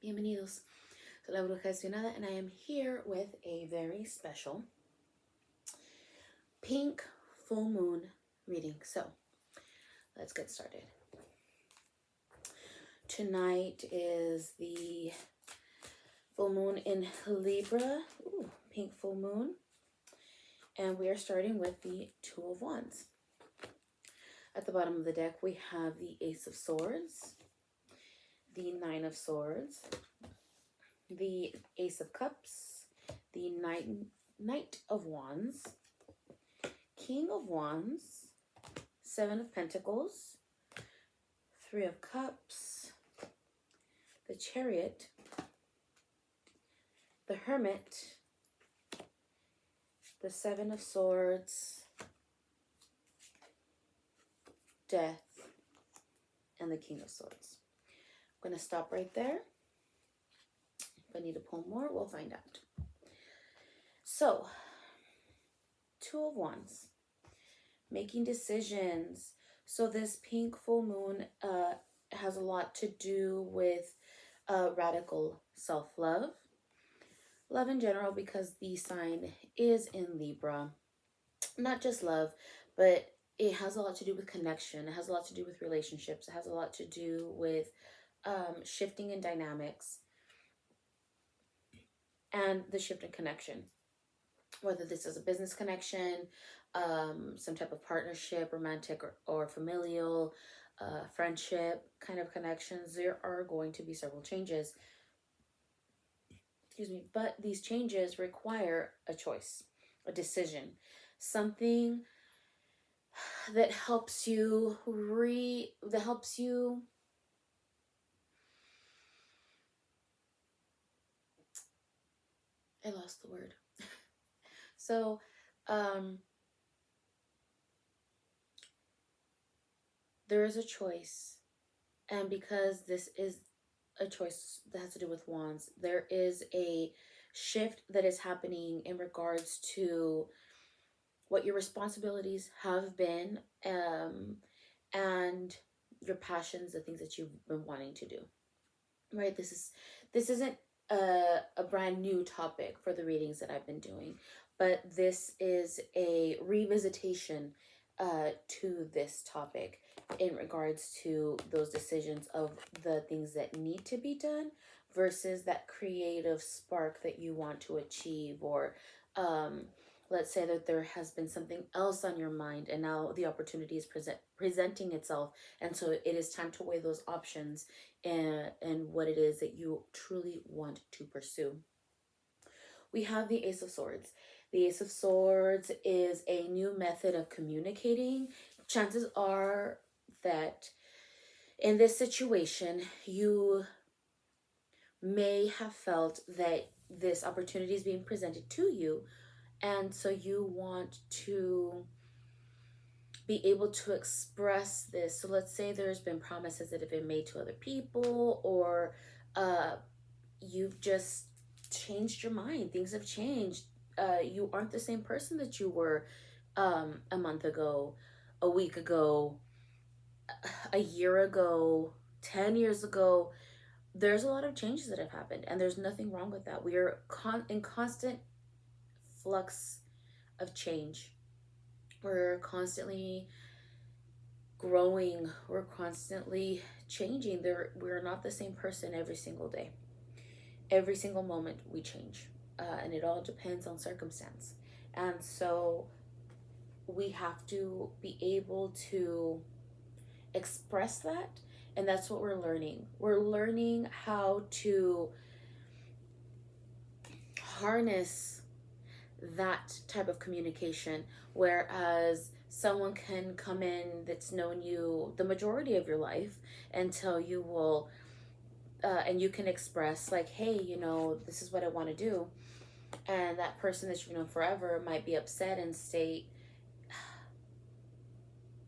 Bienvenidos. Soy la Bruja Gestionada, and I am here with a very special pink full moon reading. So let's get started. Tonight is the full moon in Libra. Ooh, pink full moon. And we are starting with the Two of Wands. At the bottom of the deck, we have the Ace of Swords, the Nine of Swords, the Ace of Cups, the Knight of Wands, King of Wands, Seven of Pentacles, Three of Cups, the Chariot, the Hermit, the Seven of Swords, Death, and the King of Swords. I'm going to stop right there. If I need to pull more, we'll find out. So, Two of Wands, making decisions. So this pink full moon has a lot to do with radical self-love, love in general, because the sign is in Libra. Not just love, but it has a lot to do with connection. It has a lot to do with relationships. It has a lot to do with shifting in dynamics and the shift in connection. Whether this is a business connection, some type of partnership, romantic or familial, friendship kind of connections, there are going to be several changes. Excuse me, but these changes require a choice, a decision, something that helps you I lost the word. So, there is a choice, and because this is a choice that has to do with wands, there is a shift that is happening in regards to what your responsibilities have been, and your passions, the things that you've been wanting to do, right? This isn't a brand new topic for the readings that I've been doing, but this is a revisitation to this topic in regards to those decisions of the things that need to be done versus that creative spark that you want to achieve, or let's say that there has been something else on your mind and now the opportunity is presenting itself, and so it is time to weigh those options and what it is that you truly want to pursue. We have the Ace of Swords. The Ace of Swords is a new method of communicating. Chances are that in this situation, you may have felt that this opportunity is being presented to you, and so you want to be able to express this. So let's say there's been promises that have been made to other people, or you've just changed your mind. Things have changed. You aren't the same person that you were a month ago, a week ago, a year ago, 10 years ago. There's a lot of changes that have happened, and there's nothing wrong with that. We are in constant flux of change. We're constantly growing. We're constantly changing. We're not the same person every single day. Every single moment we change, and it all depends on circumstance. And so we have to be able to express that, and that's what we're learning. We're learning how to harness that type of communication, whereas someone can come in that's known you the majority of your life and tell you, well, and you can express like, hey, this is what I want to do, and that person that you've known forever might be upset and state,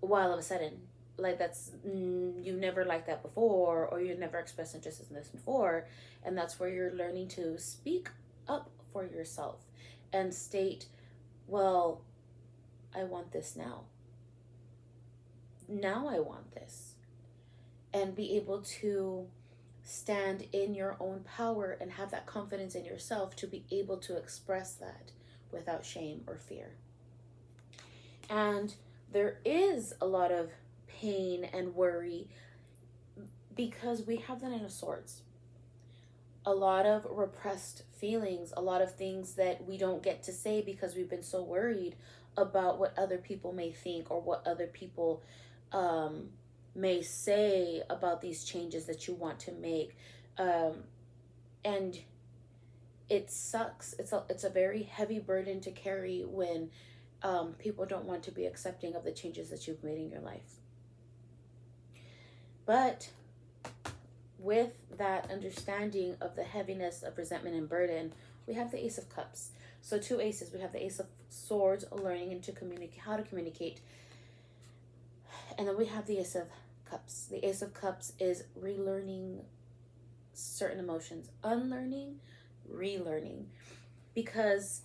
well, all of a sudden, like, that's you've never liked that before, or you've never expressed interest in this before. And that's where you're learning to speak up for yourself and state, well, I want this now I want this, and be able to stand in your own power and have that confidence in yourself to be able to express that without shame or fear. And there is a lot of pain and worry because we have that in of Swords. A lot of repressed feelings, a lot of things that we don't get to say because we've been so worried about what other people may think or what other people may say about these changes that you want to make. And it sucks. It's a very heavy burden to carry when people don't want to be accepting of the changes that you've made in your life. But with that understanding of the heaviness of resentment and burden, we have the Ace of Cups. So 2 aces. We have the Ace of Swords, learning and to communicate, how to communicate. And then we have the Ace of Cups. The Ace of Cups is relearning certain emotions, unlearning, relearning, because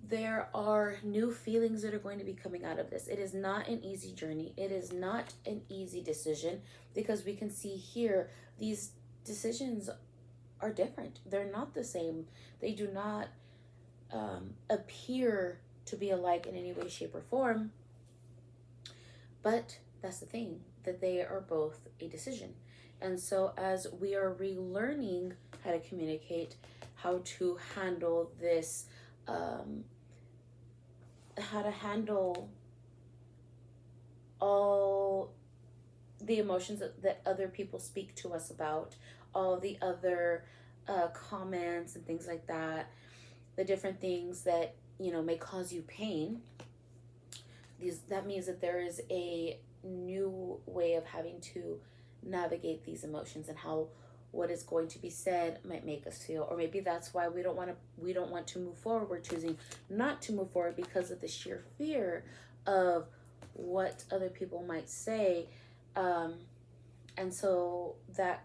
there are new feelings that are going to be coming out of this. It is not an easy journey. It is not an easy decision, because we can see here these decisions are different. They're not the same. They do not appear to be alike in any way, shape, or form. But that's the thing, that they are both a decision. And so as we are relearning how to communicate, how to handle this, how to handle all the emotions that other people speak to us about, all the other comments and things like that, the different things that, you know, may cause you pain. That means that there is a new way of having to navigate these emotions, and how what is going to be said might make us feel. Or maybe that's why we don't want to move forward. We're choosing not to move forward because of the sheer fear of what other people might say. And so that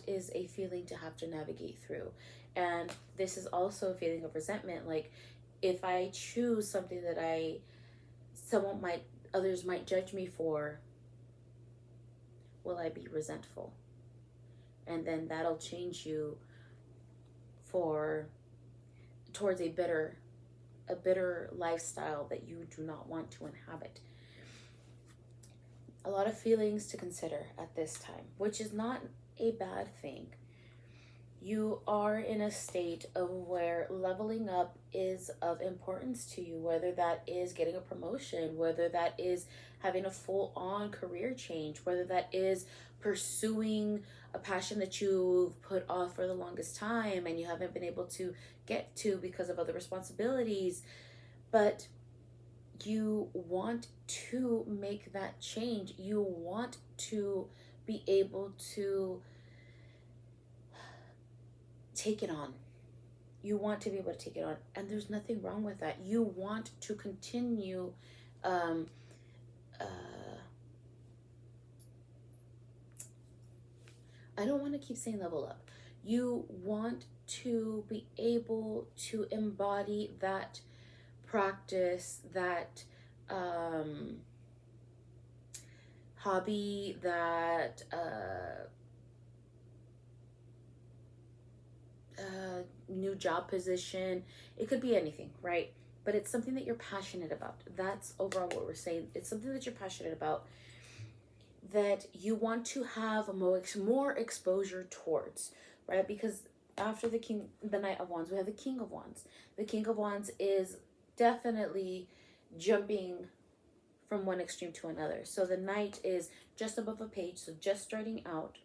is a feeling to have to navigate through. And this is also a feeling of resentment. Like, if I choose something that others might judge me for, will I be resentful? And then that'll change you towards a bitter lifestyle that you do not want to inhabit. A lot of feelings to consider at this time, which is not a bad thing. You are in a state of where leveling up is of importance to you, whether that is getting a promotion, whether that is having a full-on career change, whether that is pursuing a passion that you've put off for the longest time and you haven't been able to get to because of other responsibilities. But you want to make that change. You want to be able to take it on. You want to be able to take it on, and there's nothing wrong with that. You want to continue I don't want to keep saying level up. You want to be able to embody that practice, that hobby, that new job position. It could be anything, right? But it's something that you're passionate about. That's overall what we're saying. It's something that you're passionate about, that you want to have more exposure towards, right? Because after the Knight of Wands, we have the King of Wands. The King of Wands is definitely jumping from one extreme to another. So the Knight is just above a page, so just starting out,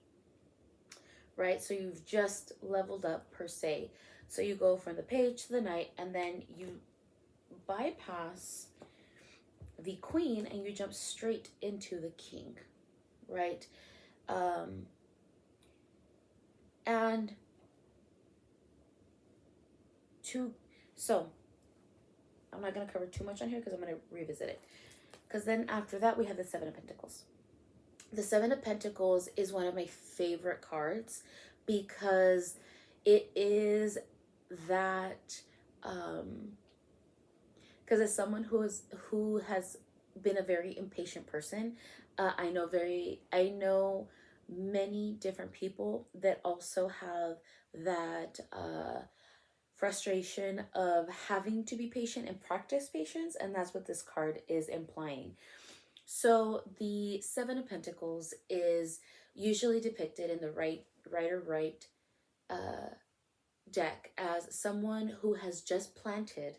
right? So you've just leveled up per se. So you go from the page to the Knight, and then you bypass the Queen and you jump straight into the King, right? So I'm not going to cover too much on here because I'm going to revisit it. Because then after that, we have the Seven of Pentacles. The Seven of Pentacles is one of my favorite cards because it is that, because as someone who has been a very impatient person, I know many different people that also have that frustration of having to be patient and practice patience, and that's what this card is implying. So the Seven of Pentacles is usually depicted in the right uh, deck as someone who has just planted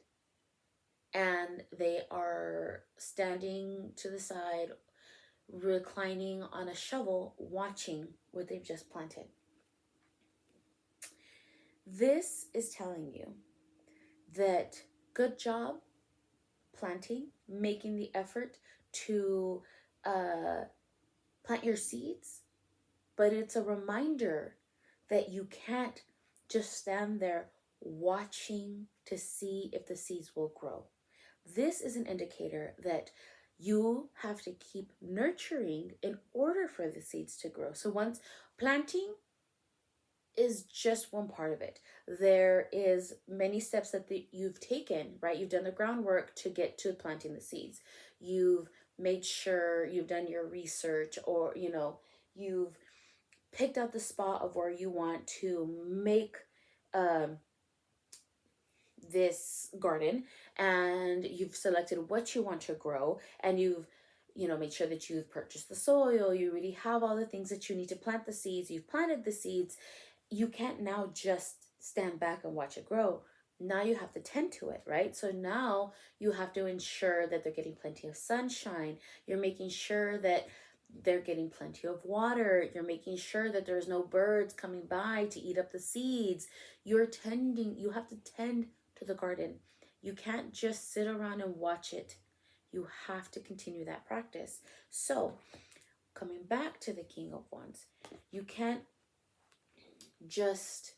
and they are standing to the side, reclining on a shovel, watching what they've just planted. This is telling you that good job planting, making the effort to plant your seeds, but it's a reminder that you can't just stand there watching to see if the seeds will grow. This is an indicator that you have to keep nurturing in order for the seeds to grow. So once planting is just one part of it. There is many steps that you've taken, right? You've done the groundwork to get to planting the seeds. You've made sure you've done your research, or you've picked out the spot of where you want to make um, this garden, and you've selected what you want to grow, and you've made sure that you've purchased the soil. You really have all the things that you need to plant the seeds. You've planted the seeds. You can't now just stand back and watch it grow. Now you have to tend to it, right? So now you have to ensure that they're getting plenty of sunshine. You're making sure that they're getting plenty of water. You're making sure that there's no birds coming by to eat up the seeds. You have to tend to the garden. You can't just sit around and watch it. You have to continue that practice. So, coming back to the King of Wands, you can't just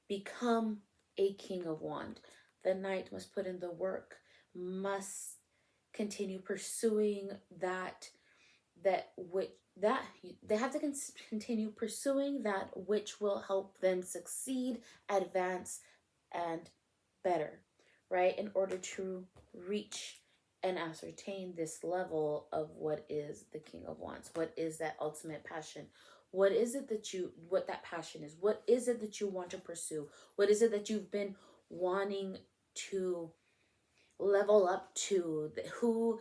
become a King of Wands. The Knight must put in the work, must continue pursuing they have to continue pursuing that which will help them succeed, advance, and better, right? In order to reach and ascertain this level of what is the King of Wands. What is that ultimate passion? What is it what that passion is? What is it that you want to pursue? What is it that you've been wanting to level up to? Who,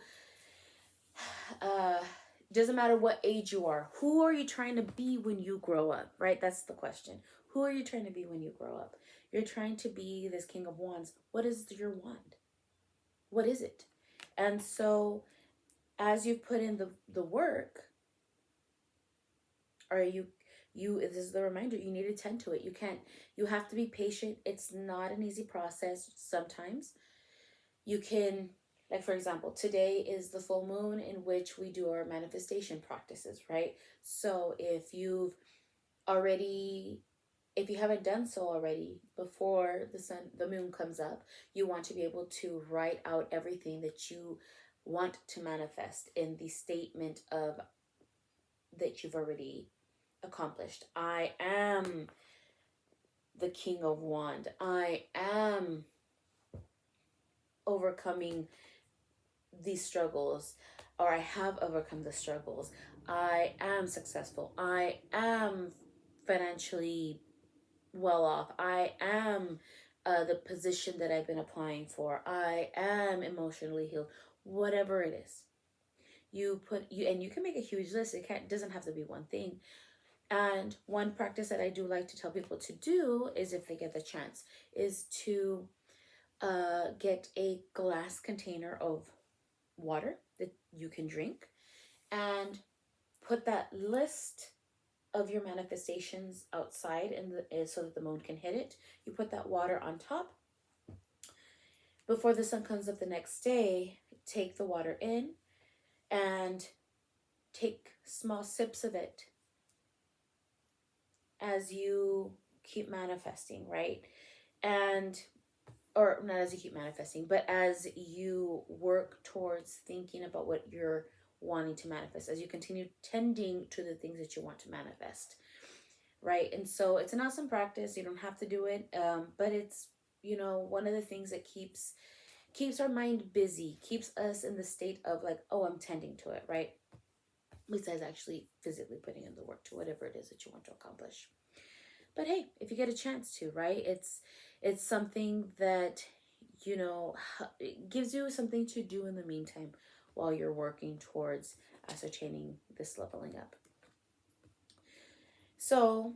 doesn't matter what age you are. Who are you trying to be when you grow up, right? That's the question. Who are you trying to be when you grow up? You're trying to be this King of Wands. What is your wand? What is it? And so as you put in the work, this is the reminder, you need to tend to it. You have to be patient. It's not an easy process sometimes. You can, like, for example, today is the full moon in which we do our manifestation practices, right? So if you haven't done so already, before the moon comes up, you want to be able to write out everything that you want to manifest in the statement of that you've already accomplished. I am the King of Wands. I am overcoming these struggles, or I have overcome the struggles. I am successful. I am financially well off. I am the position that I've been applying for. I am emotionally healed. Whatever it is, you can make a huge list. Doesn't have to be one thing. And one practice that I do like to tell people to do is, if they get the chance, is to get a glass container of water that you can drink, and put that list of your manifestations outside, so that the moon can hit it. You put that water on top. Before the sun comes up the next day, take the water in and take small sips of it as you keep manifesting, right? Or not as you keep manifesting, but as you work towards thinking about what you're wanting to manifest, as you continue tending to the things that you want to manifest, right? And so it's an awesome practice. You don't have to do it, but it's one of the things that keeps our mind busy, keeps us in the state of like, oh, I'm tending to it, right? besides actually physically putting in the work to whatever it is that you want to accomplish. But hey, if you get a chance to, right? It's something that, you know, it gives you something to do in the meantime while you're working towards ascertaining this leveling up. So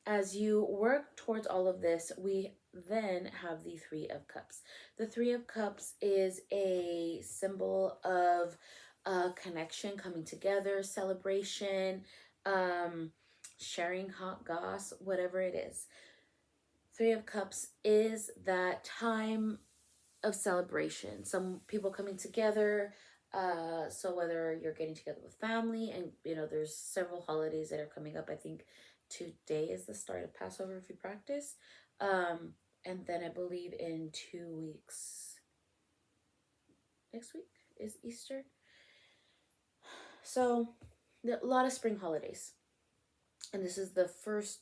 as you work towards all of this, we then have the Three of Cups. The Three of Cups is a symbol of connection, coming together, celebration, sharing hot goss, whatever it is. Three of Cups is that time of celebration. Some people coming together. So whether you're getting together with family, and you know, there's several holidays that are coming up. I think today is the start of Passover if you practice. And then I believe in 2 weeks, next week is Easter. So a lot of spring holidays. And this is the first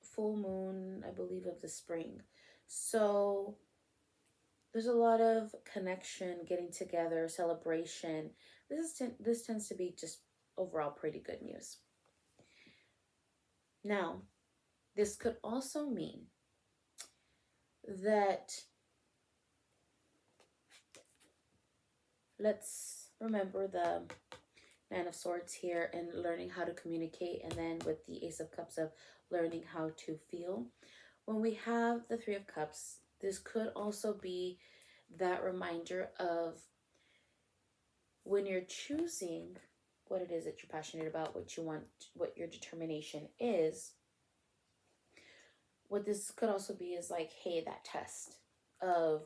full moon, I believe, of the spring. So there's a lot of connection, getting together, celebration. This tends to be just overall pretty good news. Now, this could also mean that, let's remember the Nine of Swords here and learning how to communicate, and then with the Ace of Cups of learning how to feel. When we have the Three of Cups, this could also be that reminder of when you're choosing what it is that you're passionate about, what you want, what your determination is. What this could also be is like, hey, that test of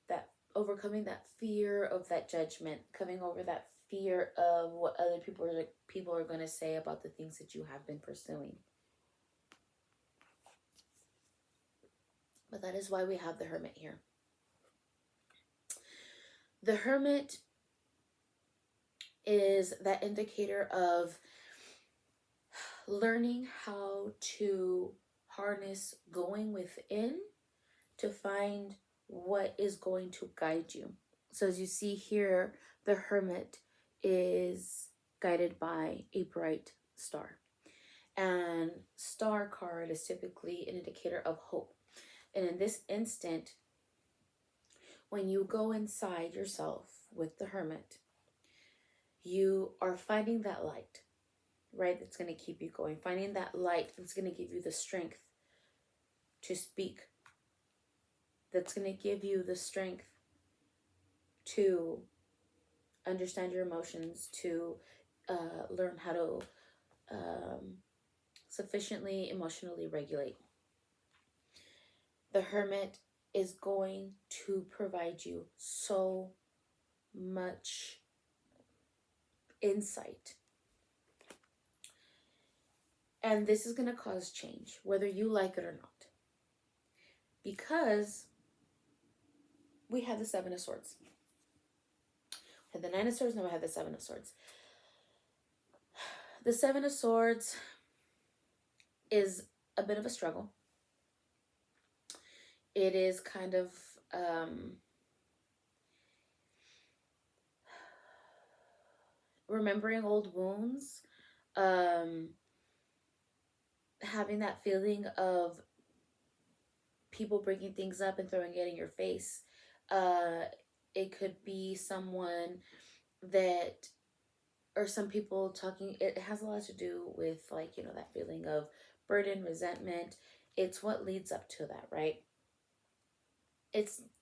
that, overcoming that fear of that judgment, coming over that fear of what other people are going to say about the things that you have been pursuing. But that is why we have the Hermit here. The Hermit is that indicator of learning how to harness going within to find what is going to guide you. So as you see here, the Hermit is guided by a bright star. And star card is typically an indicator of hope. And in this instant, when you go inside yourself with the Hermit, you are finding that light, right? That's going to keep you going. Finding that light that's going to give you the strength to speak. That's going to give you the strength to understand your emotions, to learn how to sufficiently emotionally regulate. The Hermit is going to provide you so much insight. And this is going to cause change, whether you like it or not. Because we have the Seven of Swords. We had the Nine of Swords, now we have the Seven of Swords. The Seven of Swords is a bit of a struggle. It is kind of remembering old wounds, having that feeling of people bringing things up and throwing it in your face. It could be someone that, or some people talking, it has a lot to do with, like, you know, that feeling of burden, resentment. It's what leads up to that, right?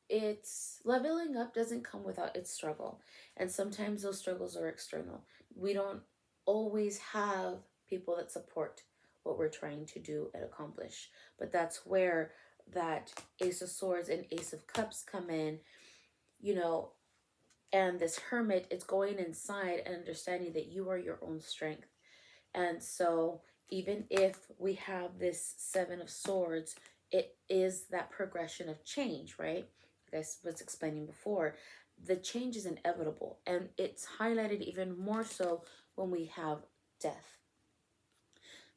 It's leveling up doesn't come without its struggle. And sometimes those struggles are external. We don't always have people that support what we're trying to do and accomplish. But that's where that Ace of Swords and Ace of Cups come in, you know, and this Hermit is going inside and understanding that you are your own strength. And so even if we have this Seven of Swords, it is that progression of change, right? Like I was explaining before, the change is inevitable, and it's highlighted even more so when we have death.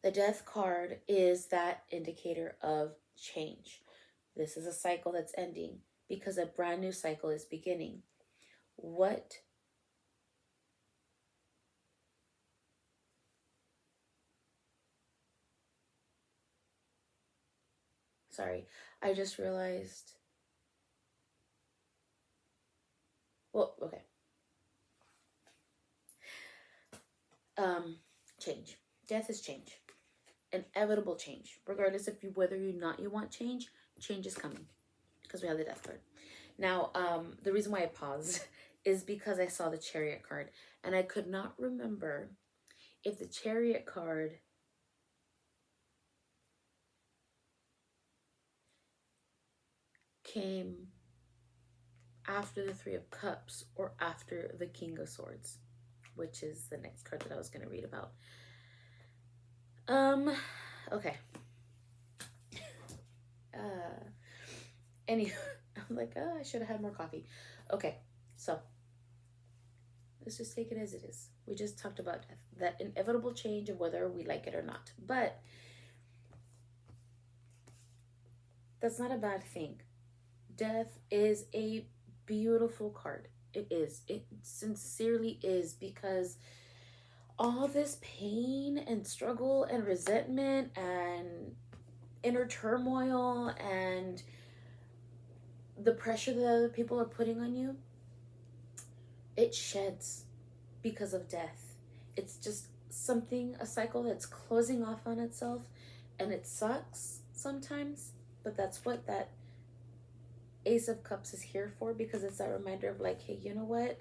The Death card is that indicator of change. This is a cycle that's ending because a brand new cycle is beginning. What Sorry, I just realized. Well, okay. Change. Death is change. Inevitable change. Regardless of whether or not you want change, change is coming. Because we have the death card. Now, the reason why I paused is because I saw the Chariot card. And I could not remember if the Chariot card came after the Three of Cups or after the King of Swords, which is the next card that I was going to read about. Okay. Anyway, I'm like, oh, I should have had more coffee. Okay, so let's just take it as it is. We just talked about that inevitable change of whether we like it or not. But that's not a bad thing. Death is a beautiful card. It is. It sincerely is, because all this pain and struggle and resentment and inner turmoil and the pressure that other people are putting on you, it sheds because of death. It's just something, a cycle that's closing off on itself, and it sucks sometimes, but that's what that Ace of Cups is here for, because it's that reminder of like, hey, you know what?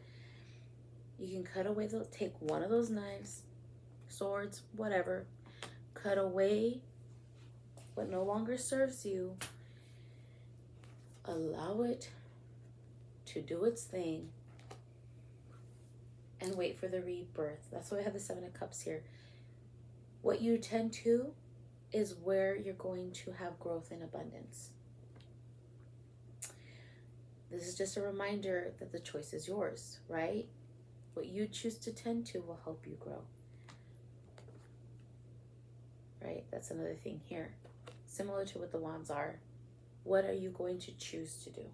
You can cut away, take one of those knives, swords, whatever, cut away what no longer serves you, allow it to do its thing, and wait for the rebirth. That's why I have the Seven of Cups here. What you tend to is where you're going to have growth and abundance. This is just a reminder that the choice is yours, right? What you choose to tend to will help you grow. Right? That's another thing here. Similar to what the wands are. What are you going to choose to do?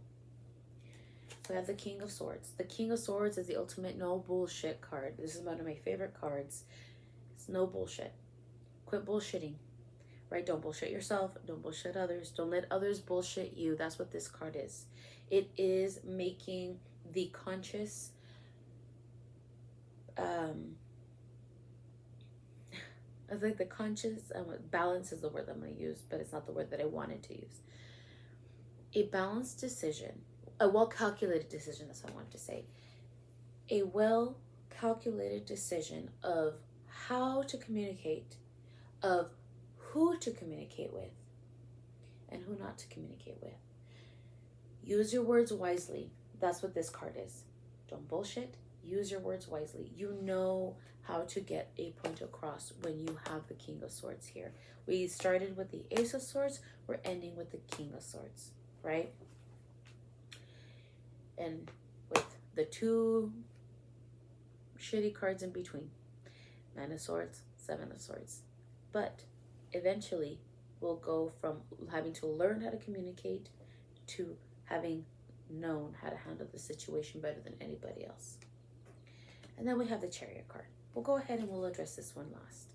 So I have the King of Swords. The King of Swords is the ultimate no bullshit card. This is one of my favorite cards. It's no bullshit. Quit bullshitting. Right? Don't bullshit yourself. Don't bullshit others. Don't let others bullshit you. That's what this card is. It is making the conscious I think the conscious balance is the word I'm going to use, but it's not the word that I wanted to use. A balanced decision, a well-calculated decision, that's what I wanted to say. A well-calculated decision of how to communicate, of who to communicate with, and who not to communicate with. Use your words wisely. That's what this card is. Don't bullshit. Use your words wisely. You know how to get a point across when you have the King of Swords here. We started with the Ace of Swords. We're ending with the King of Swords, right? And with the two shitty cards in between. Nine of Swords, Seven of Swords. But eventually we'll go from having to learn how to communicate to having known how to handle the situation better than anybody else. And then we have the Chariot card. We'll go ahead and we'll address this one last.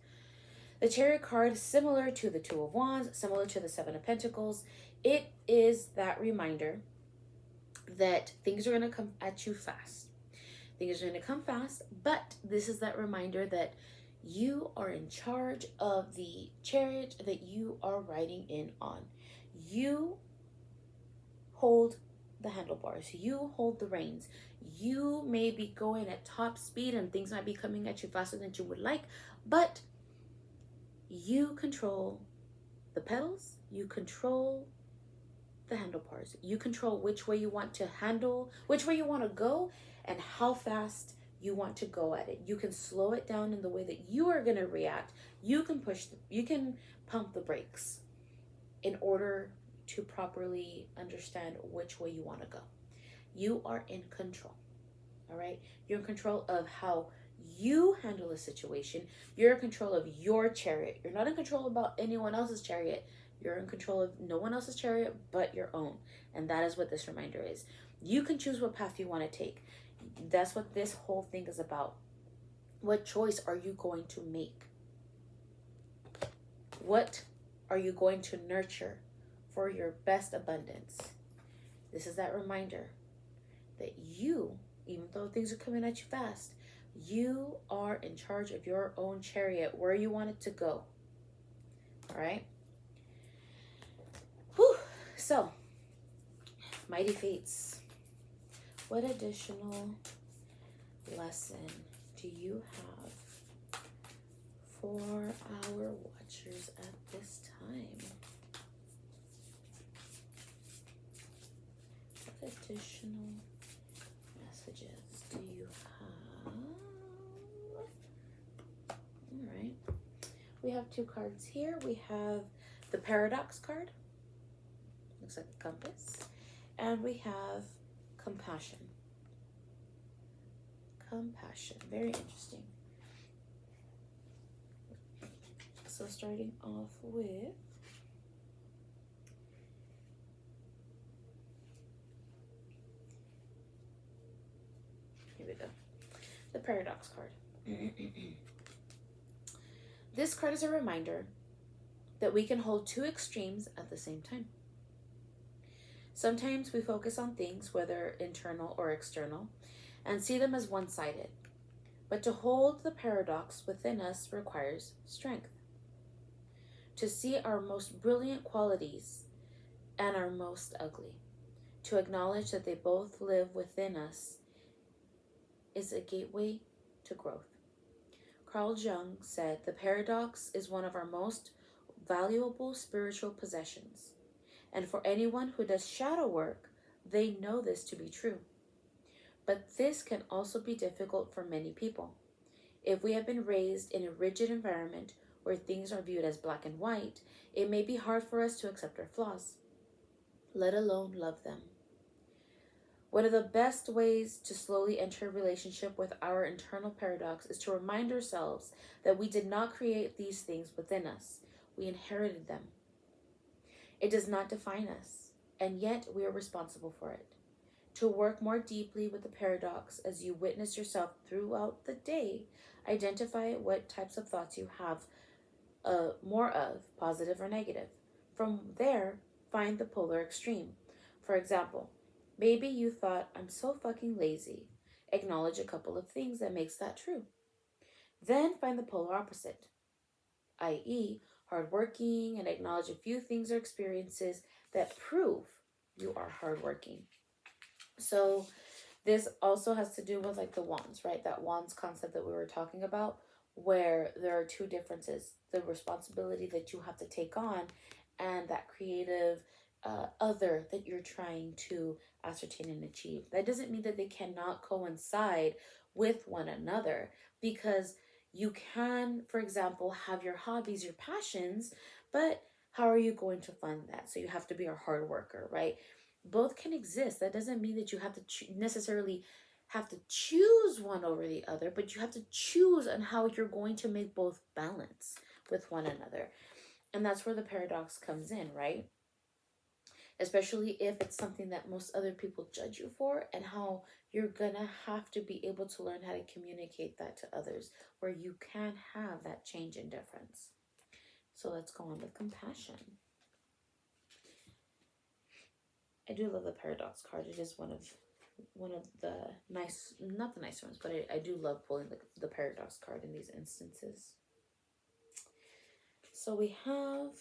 The Chariot card is similar to the Two of Wands, similar to the Seven of Pentacles. It is that reminder that things are going to come at you fast. Things are going to come fast, but this is that reminder that you are in charge of the chariot that you are riding in on. You hold the handlebars. You hold the reins. You may be going at top speed and things might be coming at you faster than you would like, but you control the pedals. You control the handlebars. You control which way you want to handle, which way you want to go, and how fast you want to go at it. You can slow it down in the way that you are going to react. You can you can pump the brakes in order to properly understand which way you want to go. You are in control. All right? You're in control of how you handle a situation. You're in control of your chariot. You're not in control about anyone else's chariot. You're in control of no one else's chariot but your own. And that is what this reminder is. You can choose what path you want to take. That's what this whole thing is about. What choice are you going to make? What are you going to nurture for your best abundance. This is that reminder that you, even though things are coming at you fast, you are in charge of your own chariot, where you want it to go. All right? Whew. So, Mighty Fates, what additional lesson do you have for our watchers at this time? What additional messages do you have? All right. We have two cards here. We have the Paradox card. Looks like a compass. And we have Compassion. Compassion. Very interesting. So starting off with here we go. The Paradox card. This card is a reminder that we can hold two extremes at the same time. Sometimes we focus on things, whether internal or external, and see them as one-sided. But to hold the paradox within us requires strength. To see our most brilliant qualities and our most ugly. To acknowledge that they both live within us is a gateway to growth. Carl Jung said, "The paradox is one of our most valuable spiritual possessions. And for anyone who does shadow work, they know this to be true. But this can also be difficult for many people. If we have been raised in a rigid environment where things are viewed as black and white, it may be hard for us to accept our flaws, let alone love them. One of the best ways to slowly enter a relationship with our internal paradox is to remind ourselves that we did not create these things within us. We inherited them. It does not define us, and yet we are responsible for it. To work more deeply with the paradox as you witness yourself throughout the day, identify what types of thoughts you have more of, positive or negative. From there, find the polar extreme. For example, maybe you thought, "I'm so fucking lazy." Acknowledge a couple of things that makes that true. Then find the polar opposite, i.e., hardworking, and acknowledge a few things or experiences that prove you are hardworking. So this also has to do with like the wands, right? That wands concept that we were talking about, where there are two differences: the responsibility that you have to take on and that creative other that you're trying to ascertain and achieve. That doesn't mean that they cannot coincide with one another, because you can, for example, have your hobbies, your passions, but how are you going to fund that? So you have to be a hard worker, right? Both can exist. That doesn't mean that you have to necessarily have to choose one over the other, but you have to choose on how you're going to make both balance with one another. And that's where the paradox comes in, right? Especially if it's something that most other people judge you for, and how you're gonna have to be able to learn how to communicate that to others, where you can have that change in difference. So let's go on with compassion. I do love the paradox card. It is one of the nice, not the nice ones, but I do love pulling the paradox card in these instances. So we have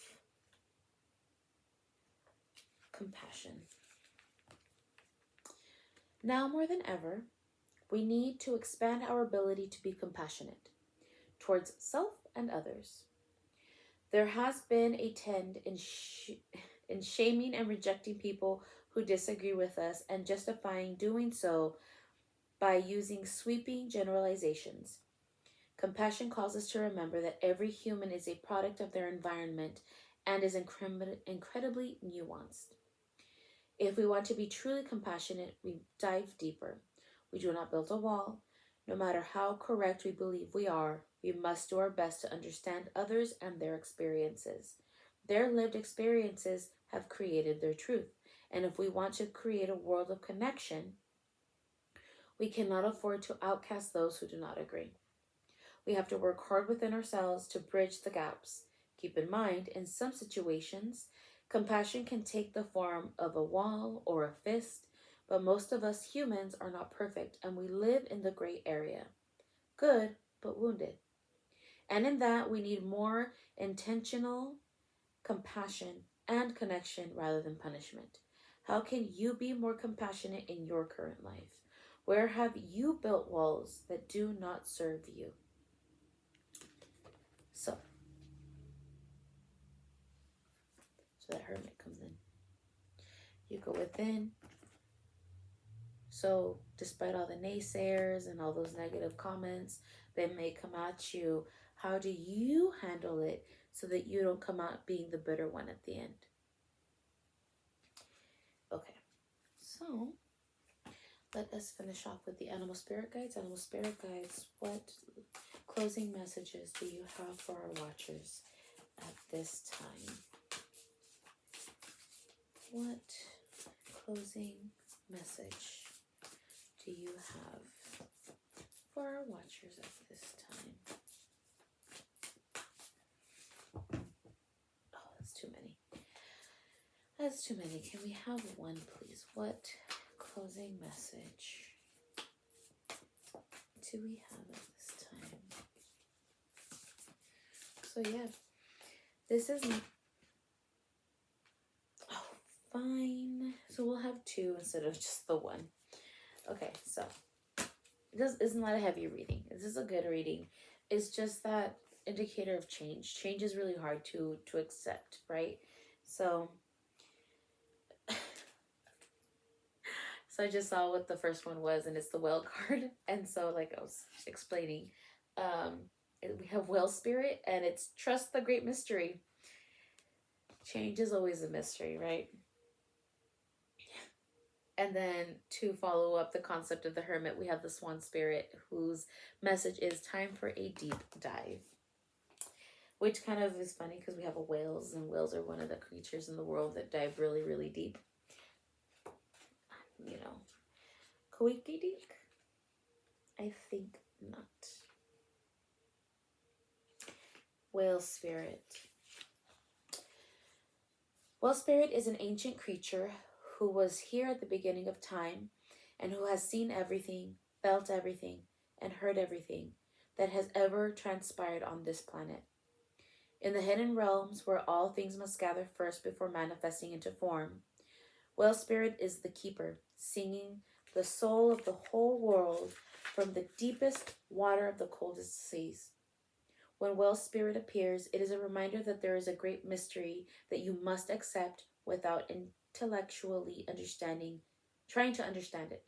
compassion. Now more than ever, we need to expand our ability to be compassionate towards self and others. There has been a trend in shaming and rejecting people who disagree with us, and justifying doing so by using sweeping generalizations. Compassion calls us to remember that every human is a product of their environment and is incredibly nuanced. If we want to be truly compassionate, we dive deeper. We do not build a wall. No matter how correct we believe we are, we must do our best to understand others and their experiences. Their lived experiences have created their truth. And if we want to create a world of connection, we cannot afford to outcast those who do not agree. We have to work hard within ourselves to bridge the gaps. Keep in mind, in some situations, Compassion can take the form of a wall or a fist, but most of us humans are not perfect and we live in the gray area. Good, but wounded. And in that, we need more intentional compassion and connection rather than punishment. How can you be more compassionate in your current life? Where have you built walls that do not serve you? So that hermit comes in. You go within. So despite all the naysayers and all those negative comments that may come at you, how do you handle it so that you don't come out being the bitter one at the end? Okay, so let us finish off with the animal spirit guides. Animal spirit guides, what closing messages do you have for our watchers at this time? What closing message do you have for our watchers at this time? Oh, that's too many. That's too many. Can we have one, please? What closing message do we have at this time? So yeah, this is, oh, fine. So we'll have two instead of just the one. Okay, so this is not a heavy reading. This is a good reading. It's just that indicator of change. Change is really hard to accept, right? So I just saw what the first one was, and it's the whale card. And so, like I was explaining, we have whale spirit, and it's trust the great mystery. Change is always a mystery, right? And then to follow up the concept of the hermit, we have the swan spirit, whose message is time for a deep dive. Which kind of is funny because we have whales, and whales are one of the creatures in the world that dive really, really deep. You know, Koiki deep? I think not. Whale spirit. Whale spirit is an ancient creature who was here at the beginning of time and who has seen everything, felt everything, and heard everything that has ever transpired on this planet. In the hidden realms where all things must gather first before manifesting into form, whale spirit is the keeper, singing the soul of the whole world from the deepest water of the coldest seas. When whale spirit appears, it is a reminder that there is a great mystery that you must accept without intellectually trying to understand it.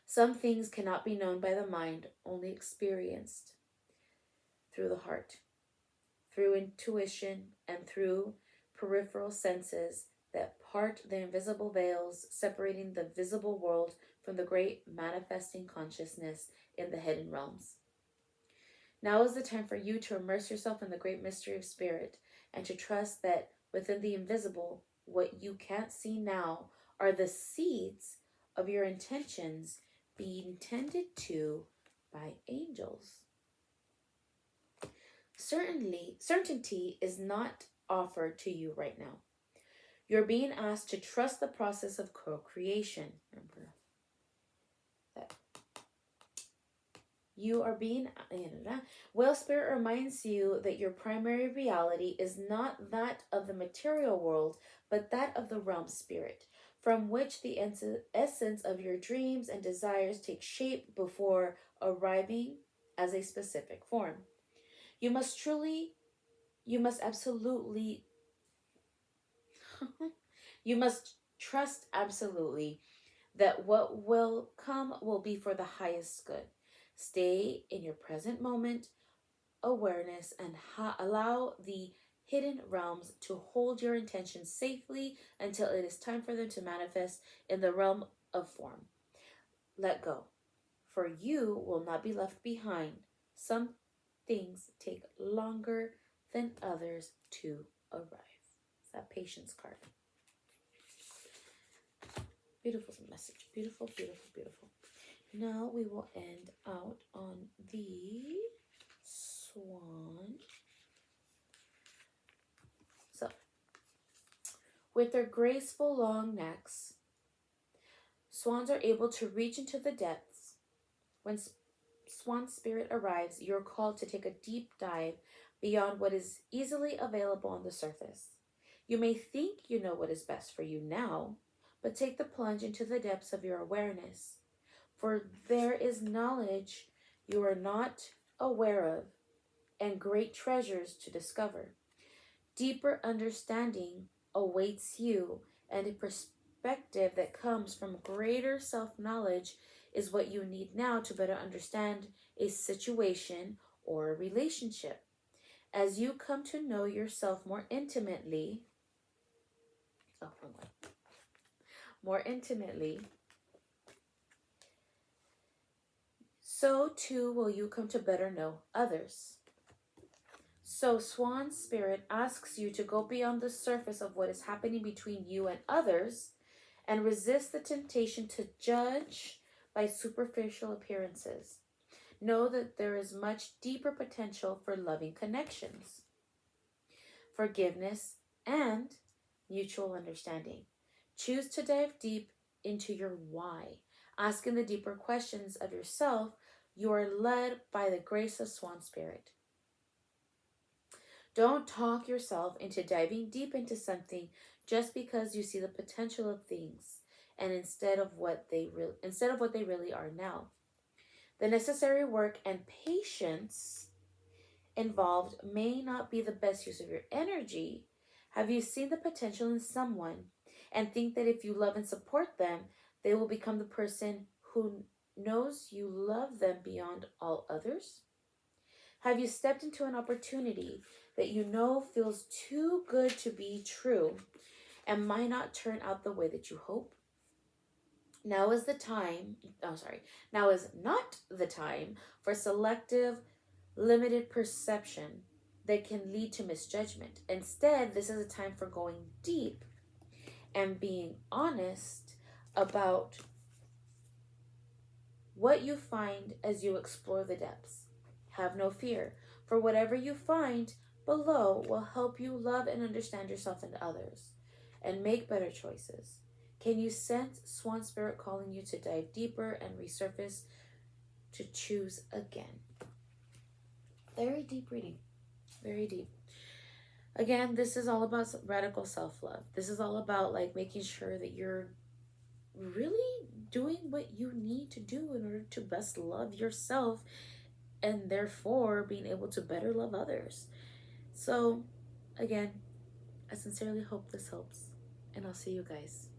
Some things cannot be known by the mind, only experienced through the heart, through intuition, and through peripheral senses that part the invisible veils separating the visible world from the great manifesting consciousness in the hidden realms. Now is the time for you to immerse yourself in the great mystery of spirit and to trust that within the invisible, what you can't see now are the seeds of your intentions being tended to by angels. Certainty is not offered to you right now. You're being asked to trust the process of co-creation. Remember that. You are being... Whale spirit reminds you that your primary reality is not that of the material world, but that of the realm spirit, from which the essence of your dreams and desires take shape before arriving as a specific form. You must trust absolutely that what will come will be for the highest good. Stay in your present moment awareness and allow the hidden realms to hold your intentions safely until it is time for them to manifest in the realm of form. Let go, for you will not be left behind. Some things take longer than others to arrive. It's that patience card. Beautiful message. Beautiful, beautiful, beautiful. Now we will end out on the swan. So, With their graceful long necks, swans are able to reach into the depths. When swan spirit arrives, you're called to take a deep dive beyond what is easily available on the surface. You may think you know what is best for you now, but take the plunge into the depths of your awareness, for there is knowledge you are not aware of and great treasures to discover. Deeper understanding awaits you, and a perspective that comes from greater self knowledge is what you need now to better understand a situation or a relationship. As you come to know yourself oh, wrong one, more intimately, so too will you come to better know others. So, Swan Spirit asks you to go beyond the surface of what is happening between you and others and resist the temptation to judge by superficial appearances. Know that there is much deeper potential for loving connections, forgiveness, and mutual understanding. Choose to dive deep into your why, asking the deeper questions of yourself. You are led by the grace of Swan Spirit. Don't talk yourself into diving deep into something just because you see the potential of things and instead of what they really are now. The necessary work and patience involved may not be the best use of your energy. Have you seen the potential in someone and think that if you love and support them, they will become the person who knows you love them beyond all others? Have you stepped into an opportunity that you know feels too good to be true and might not turn out the way that you hope? Now is not the time for selective, limited perception that can lead to misjudgment. Instead, this is a time for going deep and being honest about what you find as you explore the depths. Have no fear, for whatever you find below will help you love and understand yourself and others and make better choices. Can you sense Swan Spirit calling you to dive deeper and resurface, to choose again? Very deep reading. Very deep. Again, this is all about radical self-love. This is all about like making sure that you're really doing what you need to do in order to best love yourself and therefore being able to better love others. So, again, I sincerely hope this helps, and I'll see you guys